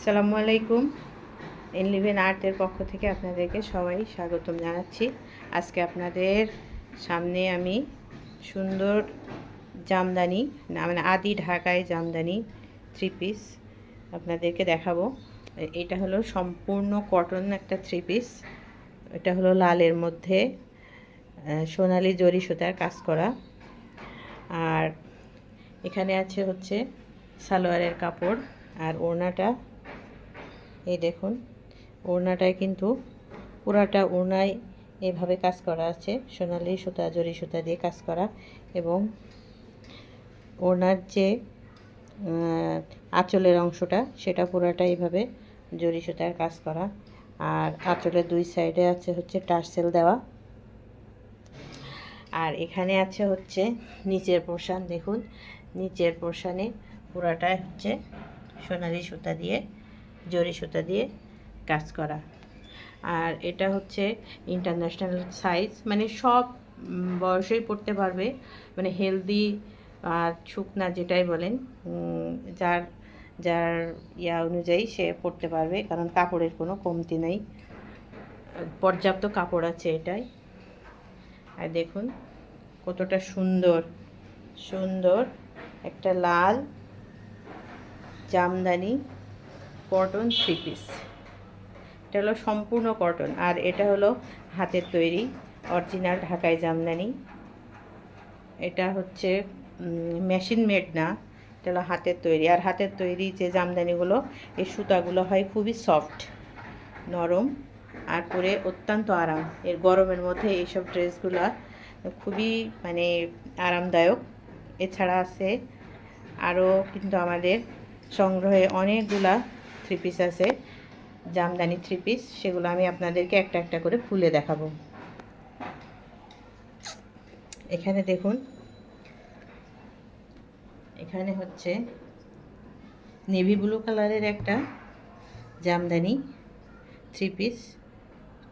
আসসালামু আলাইকুম। ইনলিভেন আর্টের পক্ষ থেকে আপনাদেরকে সবাই স্বাগতম জানাচ্ছি। আজকে আপনাদের সামনে আমি সুন্দর জামদানি মানে আদি ঢাকায় জামদানি 3 পিস আপনাদেরকে দেখাবো। এটা হলো সম্পূর্ণ কটন একটা 3 পিস। এটা হলো লালের মধ্যে সোনালি জরি সুতার কাজ করা। আর এখানে আছে হচ্ছে সালোয়ারের কাপড়। আর ওড়নাটা এই দেখুন, ওড়নাটায় কিন্তু পুরাটা ওড়নায় এভাবে কাজ করা আছে, সোনালি সুতা জরি সুতা দিয়ে কাজ করা। এবং ওড়নার যে আঁচলের অংশটা সেটা পুরাটা এইভাবে জরি সুতার কাজ করা। আর আঁচলের দুই সাইডে আছে হচ্ছে টার্সেল দেওয়া। আর এখানে আছে হচ্ছে নিচের পোর্শন। দেখুন, নিচের পোর্শনে পুরাটাই হচ্ছে সোনালি সুতা দিয়ে জরি সুতা দিয়ে কাজ করা। আর এটা হচ্ছে ইন্টারন্যাশনাল সাইজ, মানে সব বয়সেই পড়তে পারবে, মানে হেলদি আর শুকনা যেটাই বলেন, যার যার অনুযায়ী সে পড়তে পারবে, কারণ কাপড়ের কোনো কমতি নেই, পর্যাপ্ত কাপড় আছে এটাই। আর দেখুন কতটা সুন্দর সুন্দর একটা লাল জামদানি কটন 3 পিস। এটা হলো সম্পূর্ণ কটন। আর এটা হলো হাতের তৈরি অরিজিনাল ঢাকাই জামদানি। এটা হচ্ছে মেশিন মেড না, এটা হলো হাতের তৈরি। আর হাতের তৈরি যে জামদানিগুলো, এই সুতাগুলো হয় খুবই সফট, নরম, আর পরে অত্যন্ত আরাম। এর গরমের মধ্যে এইসব ড্রেসগুলো খুবই মানে আরামদায়ক। এছাড়া আছে আরও কিন্তু আমাদের সংগ্রহে অনেকগুলা 3 পিস আছে, জামদানি 3 পিস। সেগুলো আমি আপনাদেরকে একটা একটা করে খুলে দেখাবো। এখানে দেখুন, এখানে হচ্ছে নেভি ব্লু কালারের একটা জামদানি 3 পিস।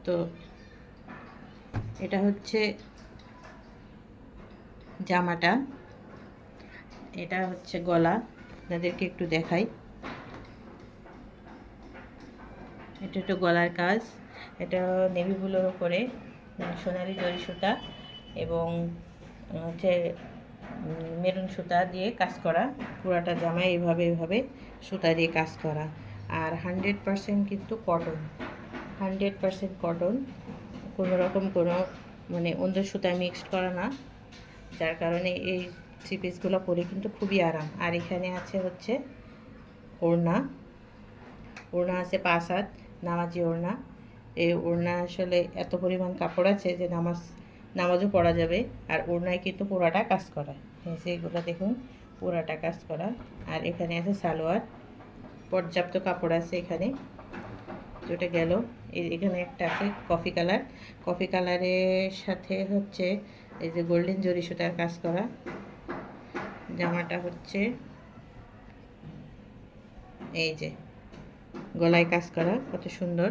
তো এটা হচ্ছে জামাটা, এটা হচ্ছে গলা। আপনাদেরকে একটু দেখাই, এটা একটু গলার কাজ। এটা নেভি ব্লুর উপরে সোনালি জরি সুতা এবং হচ্ছে মেরুন সুতা দিয়ে কাজ করা। পুরাটা জামায় এইভাবে সুতা দিয়ে কাজ করা। আর 100% কিন্তু কটন, 100% কটন, কোনো রকম কোনো মানে অন্য সুতা মিক্সড করা না, যার কারণে এই 3 পিসগুলো পরে কিন্তু খুবই আরাম। আর এখানে আছে হচ্ছে ওড়না, ওড়না আছে 5 হাত নামাজি ওড়না। এই ওড়না আসলে এত পরিমাণ কাপড় আছে যে নামাজও পরা যাবে। আর ওড়নায় কিন্তু পুরাটা কাজ করা, সেইগুলো দেখুন পুরাটা কাজ করা। আর এখানে আছে সালোয়ার, পর্যাপ্ত কাপড় আছে এখানে। যেটা গেল, এখানে একটা আছে কফি কালার, কফি কালারের সাথে হচ্ছে এই যে গোল্ডেন জরি সুতার কাজ করা। জামাটা হচ্ছে এই যে গলায় কাজ করা, কত সুন্দর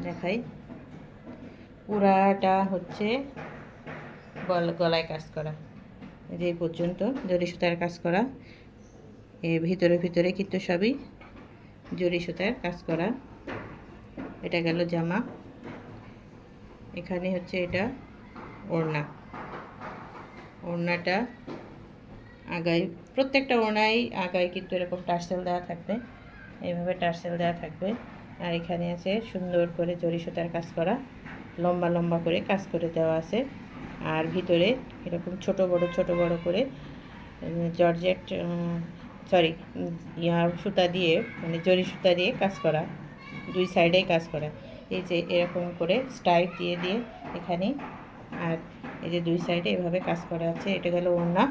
দেখাই। পুরাটা হচ্ছে গলায় কাজ করা, যে পর্যন্ত জরি সুতার কাজ করা। এর ভিতরে ভিতরে কিন্তু সবই জরি সুতার কাজ করা। এটা গেল জামা। এখানে হচ্ছে এটা ওড়না, ওড়নাটা আগায়, প্রত্যেকটা ওড়নায় আগায় কিন্তু এরকম টার্সেল দেওয়া থাকবে, এইভাবে টার্সেল দেওয়া থাকবে। আর এখানে আছে সুন্দর করে জরি সুতার কাজ করা, লম্বা লম্বা করে কাজ করে দেওয়া আছে। আর ভিতরে এরকম ছোট বড় করে জর্জেট সুতা দিয়ে, মানে জরি সুতা দিয়ে কাজ করা, দুই সাইডেই কাজ করা। এই যে এরকম করে স্টাইপ দিয়ে দিয়ে এখানে, আর এই যে দুই সাইডে এভাবে কাজ করা আছে। এটা গেল ওড়না।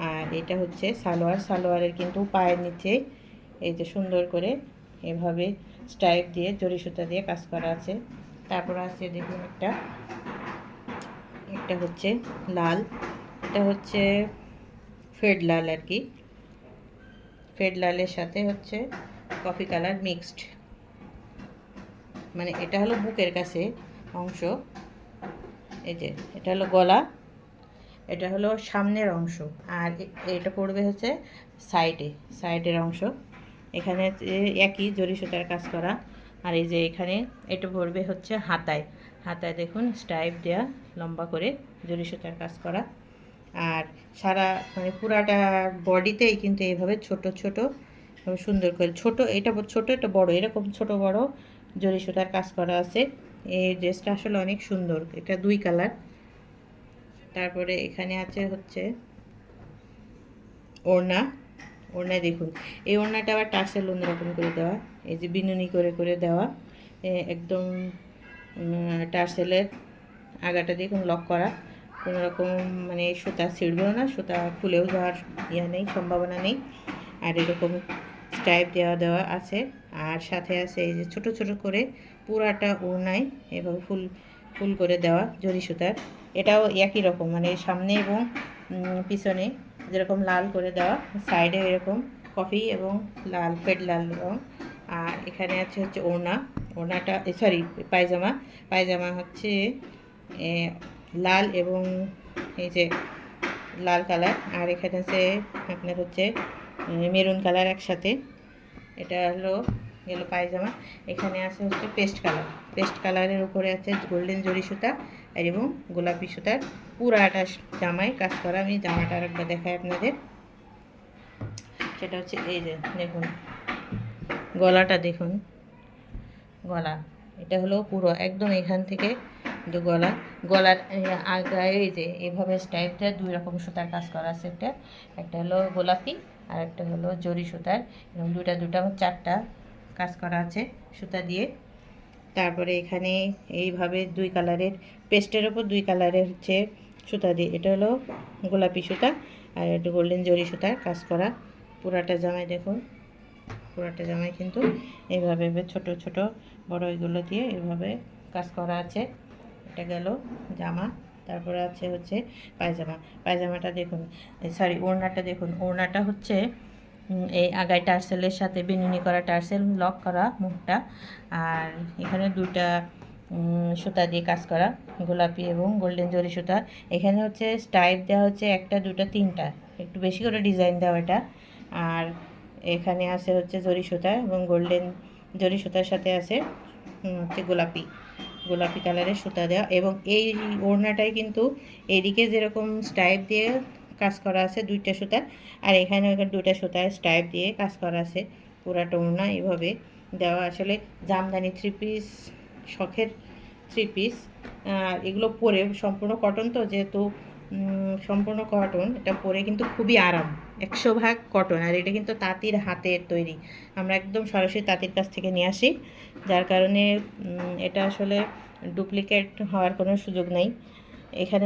আর এটা হচ্ছে সালোয়ার, সালোয়ারের কিন্তু পায়ের নিচে এই যে সুন্দর করে এভাবে স্টাইপ দিয়ে জরি সুতা দিয়ে কাজ করা আছে। তারপর আছে দেখুন একটা হচ্ছে লাল, এটা হচ্ছে ফেড লাল আর কি, ফেড লালের সাথে হচ্ছে কফি কালার মিক্সড, মানে এটা হলো বুকের কাছে অংশ। এই যে এটা হলো গলা, এটা হলো সামনের অংশ। আর এটা পড়বে হচ্ছে সাইডের অংশ। এখানে একই জরি সুতার কাজ করা। আর এই যে এখানে এটা পড়বে হচ্ছে হাতায়। হাতায় দেখুন স্টাইপ দেওয়া লম্বা করে জরি সুতার কাজ করা। আর সারা মানে পুরাটা বডিতেই কিন্তু এইভাবে ছোট ছোট সুন্দর করে ছোট, এটা ছোট এটা বড়, এরকম ছোট বড় জরি সুতার কাজ করা আছে। এই ড্রেসটা আসলে অনেক সুন্দর, এটা 2 কালার। তারপরে এখানে আছে হচ্ছে ওড়না। ওড়নায় দেখুন এই ওড়নাটা আবার টার্সেল অন্যরকম করে দেওয়া, এই যে বিনুনি করে করে দেওয়া, একদম টার্সেলের আগাটা দেখুন লক করা, কোনো রকম মানে সুতা ছিঁড়বেও না, সুতা খুলেও যাওয়ার ইয়ে নেই, সম্ভাবনা নেই। আর এরকম স্টাইপ দেওয়া দেওয়া আছে। আর সাথে আছে এই যে ছোট ছোট করে পুরাটা ওড়নায় এভাবে ফুল ফুল করে দেওয়া জরি সুতার। এটাও একই রকম, মানে সামনে এবং পিছনে যেরকম লাল করে দেওয়া, সাইডে এরকম কফি এবং লাল ফেড লাল রং। আর এখানে আছে হচ্ছে ওড়না। ওড়নাটা সরি পায়জামা। পায়জামা হচ্ছে লাল এবং এই যে লাল কালার। আর এখানে আছে আপনার হচ্ছে মেরুন কালার একসাথে। এটা হলো গেল পায়জামা। এখানে আছে হচ্ছে পেস্ট কালার। পেস্ট কালারের উপরে আছে গোল্ডেন জরি সুতা আর এবং গোলাপি সুতার পুরাটা জামায় কাজ করা। আমি জামাটা আরেকবার দেখাই আপনাদের। সেটা হচ্ছে এই যে দেখুন গলাটা দেখুন, গলা এটা হলো পুরো একদম এখান থেকে গলার আগায় এই যে এভাবে স্টাইপটা 2 রকম সুতার কাজ করা আছে। একটা হলো গোলাপি আর একটা হলো জরি সুতার, এবং দুটা 4টা কাজ করা আছে সুতা দিয়ে। তারপরে এখানে এইভাবে 2 কালারের পেস্টের ওপর 2 কালারের হচ্ছে সুতা দিয়ে, এটা হলো গোলাপি সুতা আর এটা গোল্ডেন জরি সুতার কাজ করা। পুরাটা জামায় দেখুন, পুরাটা জামায় কিন্তু এইভাবে ছোট ছোট বড় এগুলো দিয়ে এইভাবে কাজ করা আছে। এটা গেল জামা। তারপরে আছে হচ্ছে পায়জামা। পায়জামাটা দেখুন সরি ওড়নাটা দেখুন, ওড়নাটা হচ্ছে এই আগায় টার্সেলের সাথে বিনুনি করা, টার্সেল লক করা মুখটা। আর এখানে 2টা সুতা দিয়ে কাজ করা, গোলাপি এবং গোল্ডেন জরি সুতা। এখানে হচ্ছে স্টাইপ দেওয়া হচ্ছে 1টা 2টা 3টা, একটু বেশি করে ডিজাইন দেওয়া এটা। আর এখানে আছে হচ্ছে জরি সুতা এবং গোল্ডেন জরি সুতার সাথে আছে হচ্ছে গোলাপি কালারের সুতা দেওয়া। এবং এই ওড়নাটাই কিন্তু এদিকে যেরকম স্টাইপ দিয়ে কাজ করা আছে 2টা সুতা, আর এখানে 2টা সুতার স্টাইপ দিয়ে কাজ করা আছে। পুরাটা ওড়না এভাবে দেওয়া। আসলে জামদানি 3 পিস, শখের 3 পিস। আর এগুলো পরে সম্পূর্ণ কটন, তো যেহেতু সম্পূর্ণ কটন, এটা পরে কিন্তু খুবই আরাম, 100% কটন। আর এটা কিন্তু তাঁতির হাতের তৈরি, আমরা একদম সরাসরি তাঁতির কাছ থেকে নিয়ে আসি, যার কারণে এটা আসলে ডুপ্লিকেট হওয়ার কোনো সুযোগ নেই। এখানে